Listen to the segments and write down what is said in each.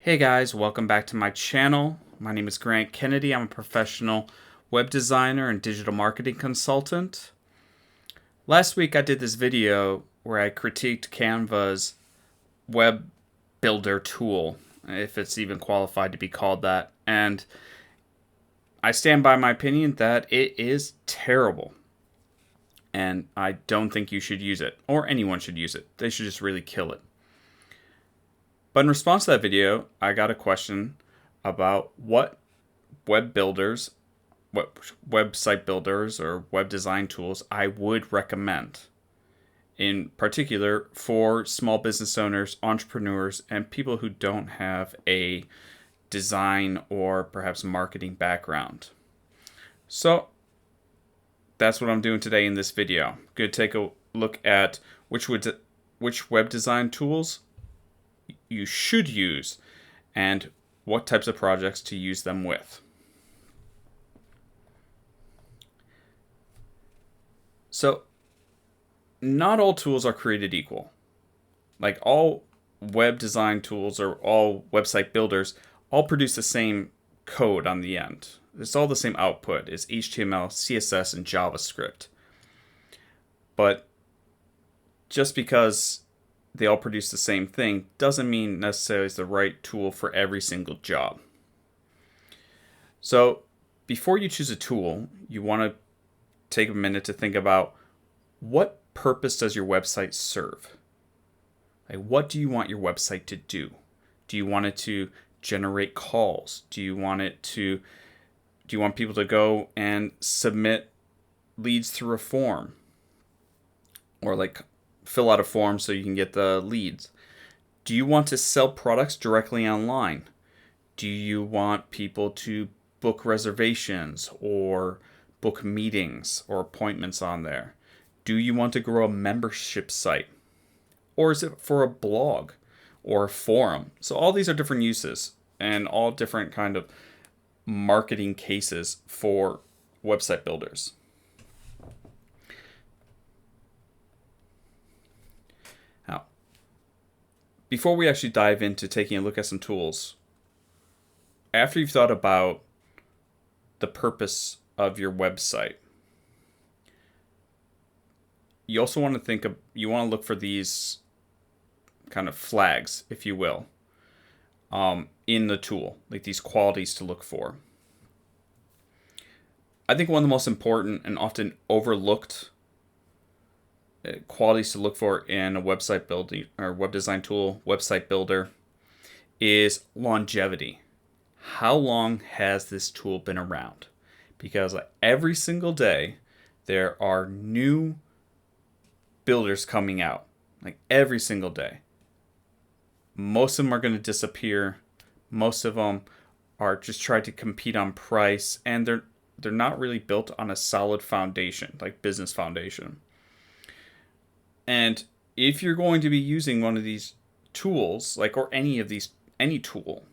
Hey guys, welcome back to my channel. My name is Grant Kennedy. I'm a professional web designer and digital marketing consultant. Last week I did this video where I critiqued Canva's web builder tool, if it's even qualified to be called that, and I stand by my opinion that it is terrible. And I don't think you should use it, or anyone should use it. They should just really kill it. But in response to that video, I got a question about what web builders, what website builders or web design tools I would recommend. In particular for small business owners, entrepreneurs, and people who don't have a design or perhaps marketing background. So that's what I'm doing today in this video. I'm going to take a look at which web design tools you should use and what types of projects to use them with. So, not all tools are created equal. Like all web design tools or all website builders all produce the same code on the end. It's all the same output. It's HTML, CSS, and JavaScript. But just because they all produce the same thing doesn't mean necessarily it's the right tool for every single job. So before you choose a tool, you want to take a minute to think about what purpose does your website serve? Like, what do you want your website to do? Do you want it to generate calls? Do you want people to go and submit leads through a form? Or like fill out a form so you can get the leads? Do you want to sell products directly online? Do you want people to book reservations or book meetings or appointments on there? Do you want to grow a membership site? Or is it for a blog or a forum? So all these are different uses and all different kind of marketing cases for website builders. Now, before we actually dive into taking a look at some tools, after you've thought about the purpose of your website, you also want to look for these kind of flags, if you will, in the tool, like these qualities to look for. I think one of the most important and often overlooked qualities to look for in a website building or web design tool, website builder, is longevity. How long has this tool been around? Because every single day there are new builders coming out, like every single day. Most of them are going to disappear. Most of them are just trying to compete on price, and they're not really built on a solid foundation, like business foundation. And if you're going to be using one of these tools, or any tool,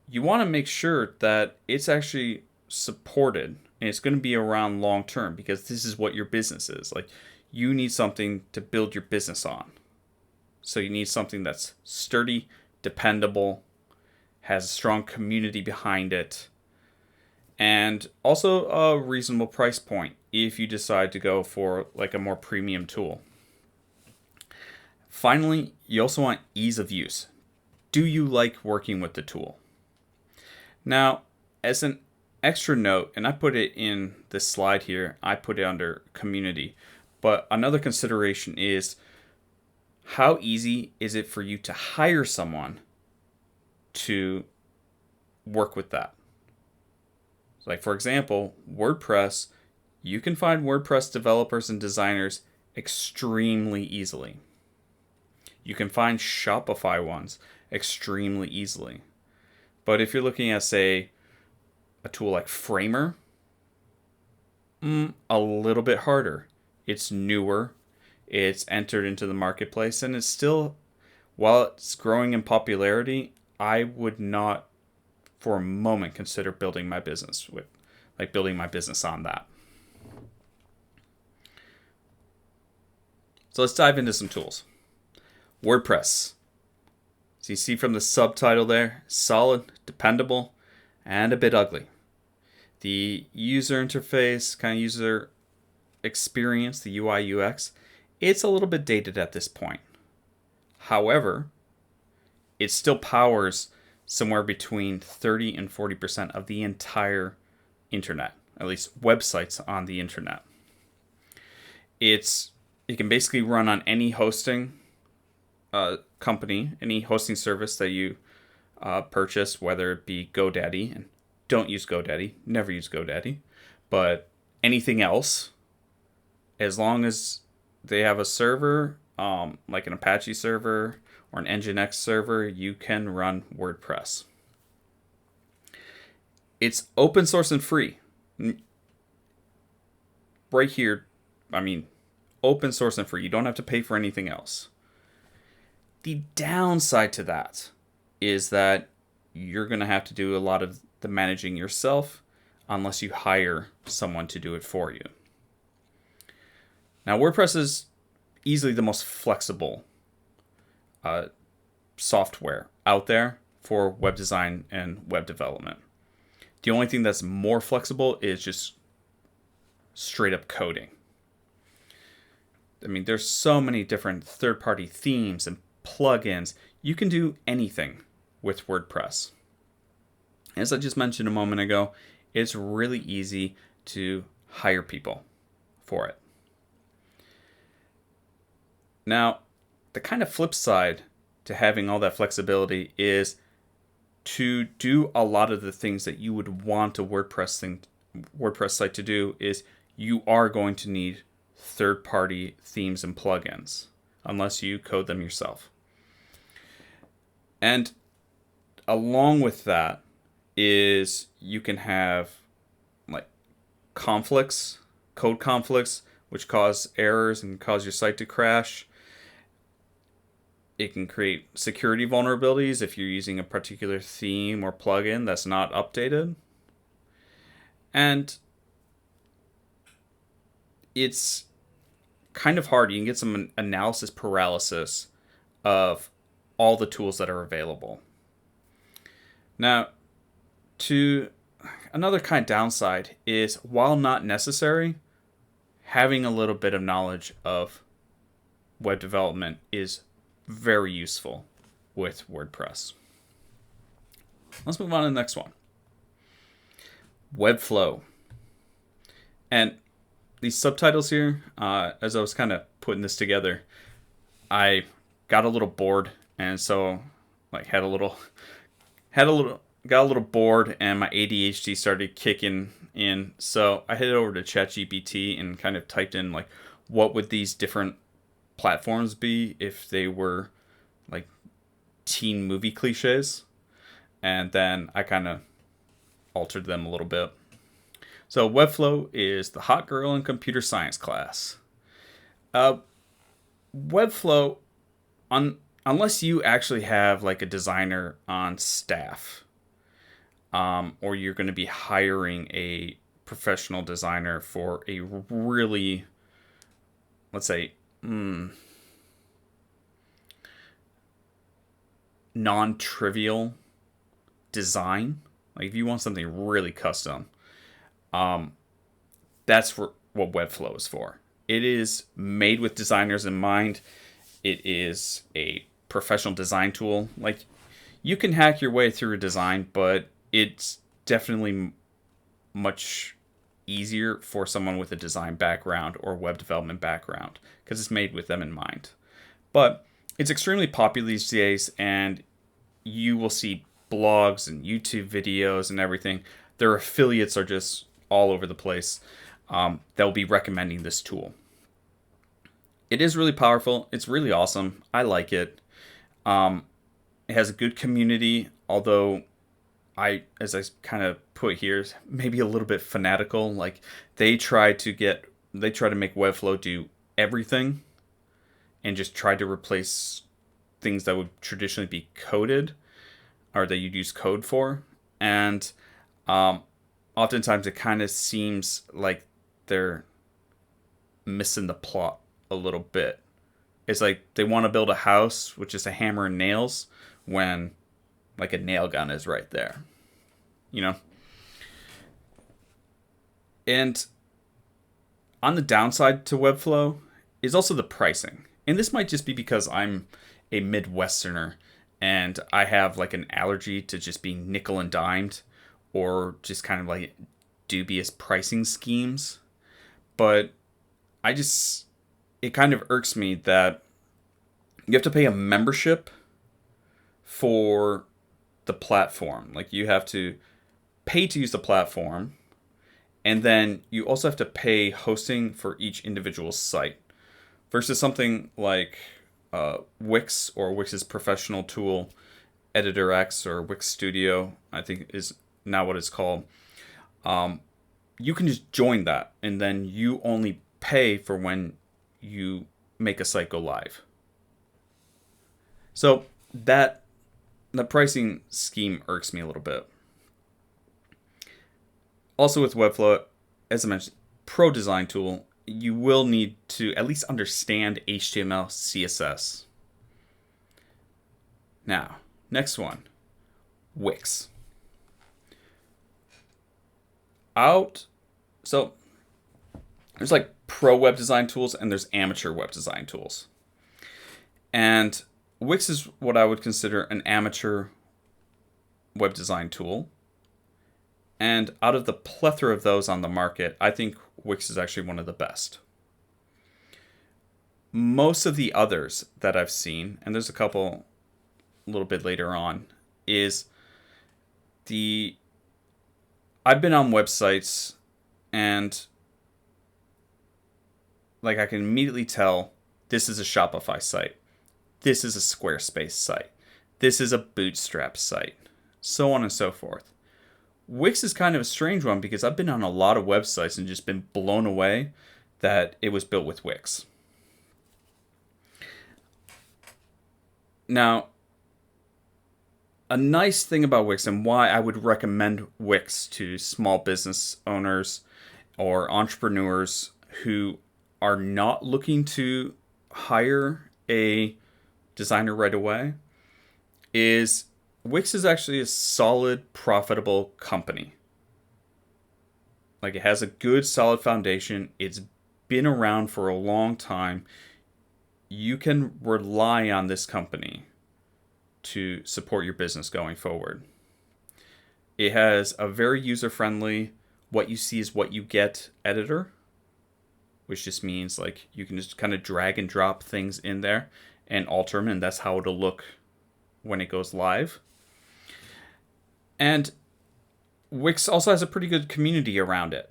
you want to make sure that it's actually supported and it's going to be around long term, because this is what your business is. Like, you need something to build your business on. So you need something that's sturdy, dependable, has a strong community behind it, and also a reasonable price point if you decide to go for a more premium tool. Finally, you also want ease of use. Do you like working with the tool? Now, as an extra note, and I put it in this slide here, I put it under community, but another consideration is how easy is it for you to hire someone to work with that? Like, for example, WordPress, you can find WordPress developers and designers extremely easily. You can find Shopify ones extremely easily. But if you're looking at, say, a tool like Framer, a little bit harder. It's newer. It's entered into the marketplace, and it's still, while it's growing in popularity, I would not for a moment consider building my business on that. So let's dive into some tools. WordPress. As you see from the subtitle there, solid, dependable, and a bit ugly. The user interface, kind of user experience, the UI UX, it's a little bit dated at this point. However, it still powers somewhere between 30 and 40% of the entire internet, at least websites on the internet. It can basically run on any hosting company, any hosting service that you purchase, whether it be GoDaddy, and don't use GoDaddy, never use GoDaddy, but anything else, as long as they have a server, like an Apache server or an Nginx server, you can run WordPress. It's open source and free. Right here, open source and free. You don't have to pay for anything else. The downside to that is that you're going to have to do a lot of the managing yourself unless you hire someone to do it for you. Now, WordPress is easily the most flexible software out there for web design and web development. The only thing that's more flexible is just straight up coding. There's so many different third-party themes and plugins. You can do anything with WordPress. As I just mentioned a moment ago, it's really easy to hire people for it. Now, the kind of flip side to having all that flexibility is to do a lot of the things that you would want a WordPress site to do is you are going to need third-party themes and plugins unless you code them yourself. And along with that is you can have like code conflicts, which cause errors and cause your site to crash. It can create security vulnerabilities if you're using a particular theme or plugin that's not updated. And it's kind of hard. You can get some analysis paralysis of all the tools that are available. Now, to another kind of downside is, while not necessary, having a little bit of knowledge of web development is very useful with WordPress. Let's move on to the next one. Webflow. And these subtitles here, as I was kind of putting this together, I got a little bored, and so got a little bored, and my ADHD started kicking in. So I headed over to ChatGPT and kind of typed in what would these different platforms be if they were like teen movie cliches, and then I kind of altered them a little bit. So Webflow is the hot girl in computer science class. Webflow, unless you actually have a designer on staff, or you're going to be hiring a professional designer for a really, let's say, non-trivial design, if you want something really custom, that's what Webflow is for. It is made with designers in mind. It is a professional design tool. You can hack your way through a design, but it's definitely much easier for someone with a design background or web development background because it's made with them in mind. But it's extremely popular these days, and you will see blogs and YouTube videos and everything. Their affiliates are just all over the place. They'll be recommending this tool. It is really powerful. It's really awesome. I like it. It has a good community, although as I kind of put here, maybe a little bit fanatical. They try to make Webflow do everything and just try to replace things that would traditionally be coded or that you'd use code for. And oftentimes it kind of seems like they're missing the plot a little bit. It's like they want to build a house with just a hammer and nails, when like a nail gun is right there, you know? And on the downside to Webflow is also the pricing. And this might just be because I'm a Midwesterner and I have like an allergy to just being nickel and dimed or just kind of like dubious pricing schemes. But it kind of irks me that you have to pay a membership for the platform. Like you have to pay to use the platform, and then you also have to pay hosting for each individual site. Versus something like Wix or Wix's professional tool, Editor X or Wix Studio, I think is now what it's called. You can just join that, and then you only pay for when you make a site go live. So the pricing scheme irks me a little bit. Also with Webflow, as I mentioned, Pro Design Tool, you will need to at least understand HTML, CSS. Now, next one, Wix. So there's like pro web design tools and there's amateur web design tools. And Wix is what I would consider an amateur web design tool. And out of the plethora of those on the market, I think Wix is actually one of the best. Most of the others that I've seen, and there's a couple a little bit later on, I've been on websites and like I can immediately tell this is a Shopify site. This is a Squarespace site. This is a Bootstrap site. So on and so forth. Wix is kind of a strange one because I've been on a lot of websites and just been blown away that it was built with Wix. Now, a nice thing about Wix and why I would recommend Wix to small business owners or entrepreneurs who are not looking to hire a designer right away is Wix is actually a solid, profitable company. Like it has a good, solid foundation. It's been around for a long time. You can rely on this company to support your business going forward. It has a very user-friendly, what you see is what you get editor, which just means like you can just kind of drag and drop things in there and alter them, and that's how it'll look when it goes live. And Wix also has a pretty good community around it.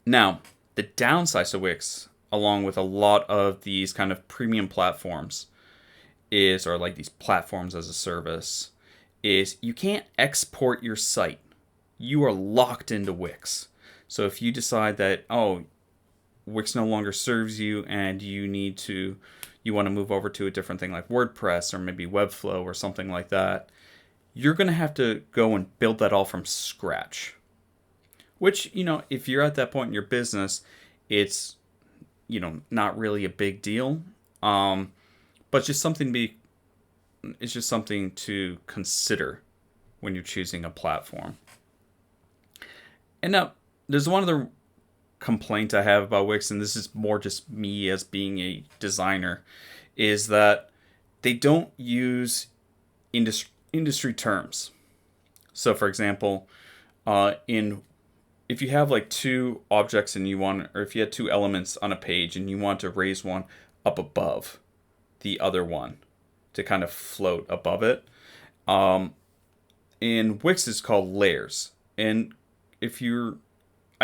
Now, the downside to Wix, along with a lot of these kind of premium platforms, or like these platforms as a service, is you can't export your site. You are locked into Wix. So if you decide that, Wix no longer serves you and you want to move over to a different thing like WordPress or maybe Webflow or something like that, you're going to have to go and build that all from scratch. Which, if you're at that point in your business, it's, not really a big deal. But it's just something to consider when you're choosing a platform. And now, there's one other complaint I have about Wix, and this is more just me as being a designer, is that they don't use industry terms. So, for example, if you have like two objects and or if you had two elements on a page and you want to raise one up above the other one to kind of float above it, in Wix it's called layers. And I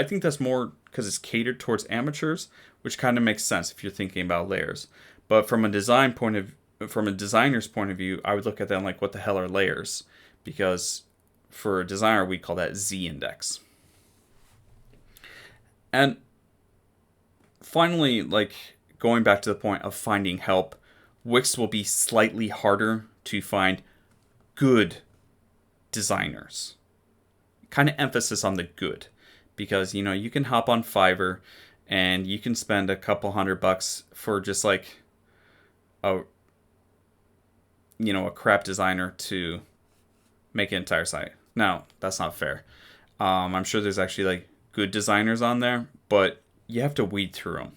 think that's more because it's catered towards amateurs, which kind of makes sense if you're thinking about layers. But from a designer's point of view, I would look at them like, what the hell are layers? Because for a designer, we call that Z-index. And finally, like going back to the point of finding help, Wix will be slightly harder to find good designers. Kind of emphasis on the good. Because, you can hop on Fiverr and you can spend a couple $100 for just like a crap designer to make an entire site. Now, that's not fair. I'm sure there's actually like good designers on there, but you have to weed through them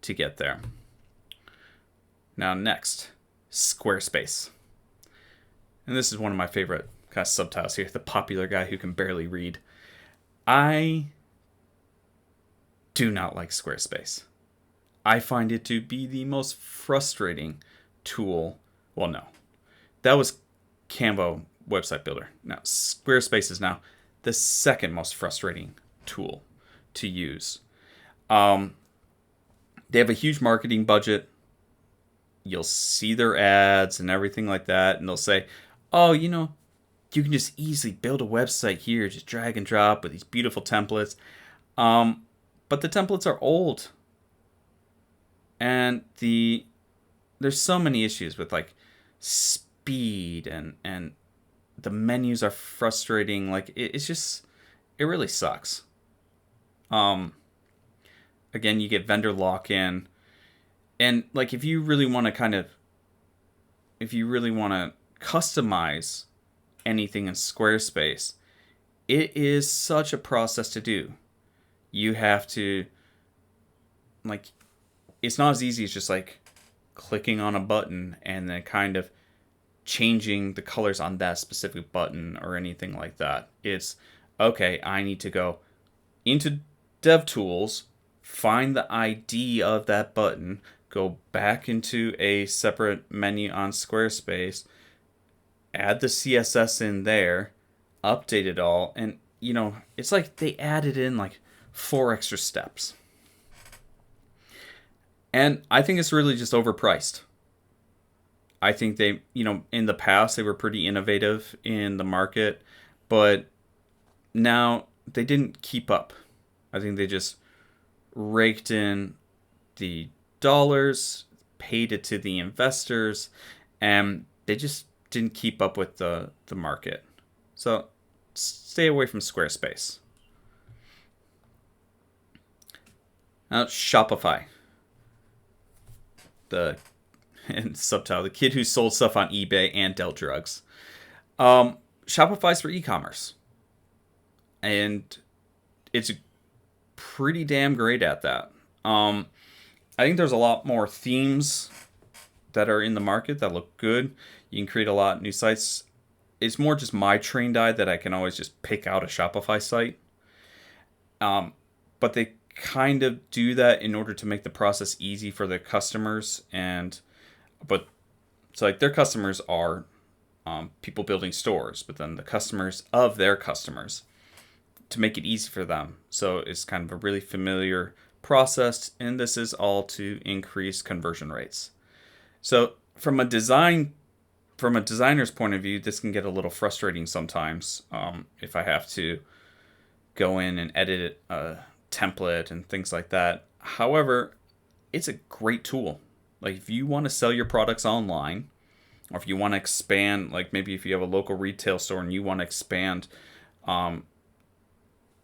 to get there. Now, next, Squarespace. And this is one of my favorite kind of subtitles here, the popular guy who can barely read. I do not like Squarespace. I find it to be the most frustrating tool. Well, no. That was Canva website builder. Now, Squarespace is now the second most frustrating tool to use. They have a huge marketing budget. You'll see their ads and everything like that, and they'll say, oh, you can just easily build a website here, just drag and drop with these beautiful templates. But the templates are old. And there's so many issues with like speed and the menus are frustrating. Like it really sucks. Again, you get vendor lock-in. And like if you really want to customize anything in Squarespace, it is such a process to do. You have to, like, it's not as easy as just like clicking on a button and then kind of changing the colors on that specific button or anything like that. It's, okay, I need to go into DevTools, find the ID of that button, go back into a separate menu on Squarespace, add the CSS in there, update it all, and it's like they added in like 4 extra steps. And I think it's really just overpriced. I think they, in the past they were pretty innovative in the market, but now they didn't keep up. I think they just raked in the dollars, paid it to the investors, and they just didn't keep up with the market. So stay away from Squarespace. Now, Shopify. And subtitle, the kid who sold stuff on eBay and dealt drugs. Shopify's for e-commerce. And it's pretty damn great at that. I think there's a lot more themes that are in the market that look good. You can create a lot of new sites. It's more just my trained eye that I can always just pick out a Shopify site. But they kind of do that in order to make the process easy for their customers. So like their customers are people building stores, but then the customers of their customers, to make it easy for them. So it's kind of a really familiar process, and this is all to increase conversion rates. So from a designer's point of view, this can get a little frustrating sometimes if I have to go in and edit a template and things like that. However, it's a great tool. Like if you want to sell your products online, or if you want to expand, like maybe if you have a local retail store and you want to expand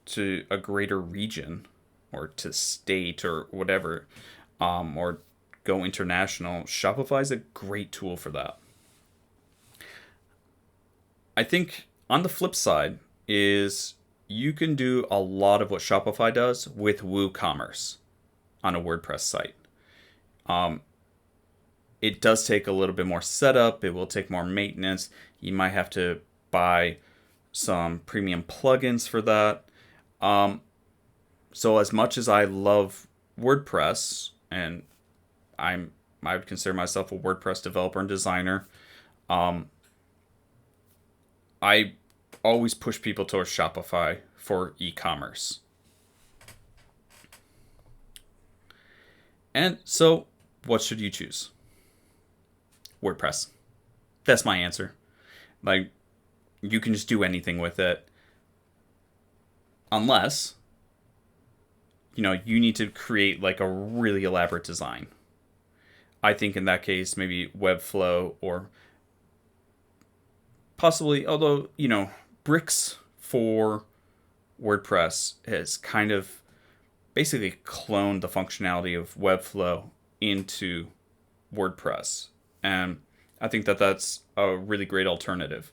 to a greater region or to state or whatever, or go international, Shopify is a great tool for that. I think on the flip side is you can do a lot of what Shopify does with WooCommerce on a WordPress site. It does take a little bit more setup. It will take more maintenance. You might have to buy some premium plugins for that. So as much as I love WordPress, and I would consider myself a WordPress developer and designer, I always push people towards Shopify for e-commerce. And so, what should you choose? WordPress. That's my answer. Like, you can just do anything with it. Unless, you need to create like a really elaborate design. I think in that case, maybe Webflow or possibly, although, Bricks for WordPress has kind of basically cloned the functionality of Webflow into WordPress. And I think that that's a really great alternative.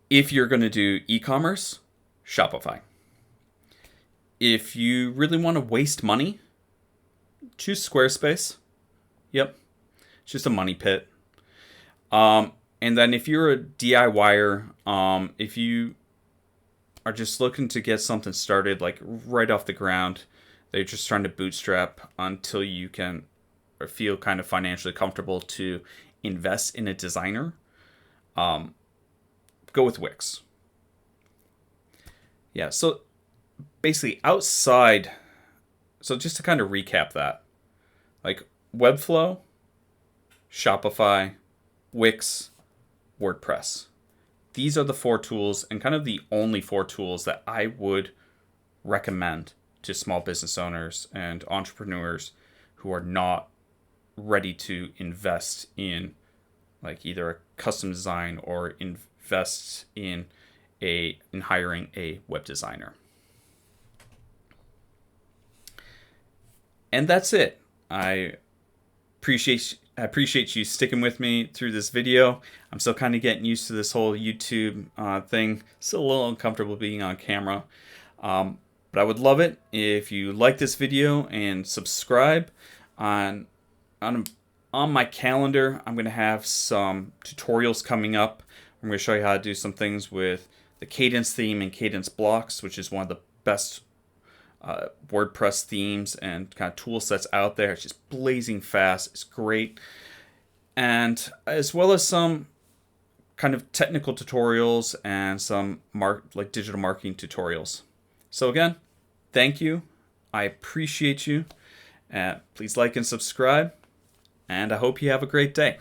If you're going to do e-commerce, Shopify. If you really want to waste money, choose Squarespace. Yep, it's just a money pit. And then if you're a DIYer, if you are just looking to get something started, like right off the ground, they're just trying to bootstrap until you can or feel kind of financially comfortable to invest in a designer, go with Wix. Yeah, so basically outside, so just to kind of recap that, like Webflow, Shopify, Wix, WordPress. These are the 4 tools and kind of the only 4 tools that I would recommend to small business owners and entrepreneurs who are not ready to invest in like either a custom design or invest in hiring a web designer. And that's it. I appreciate you sticking with me through this video. I'm still kind of getting used to this whole YouTube thing. Still a little uncomfortable being on camera. But I would love it if you like this video and subscribe. On my calendar, I'm going to have some tutorials coming up. I'm going to show you how to do some things with the Kadence theme and Kadence blocks, which is one of the best WordPress themes and kind of tool sets out there. It's just blazing fast. It's great. And as well as some kind of technical tutorials and some digital marketing tutorials. So again, thank you. I appreciate you. Please like and subscribe. And I hope you have a great day.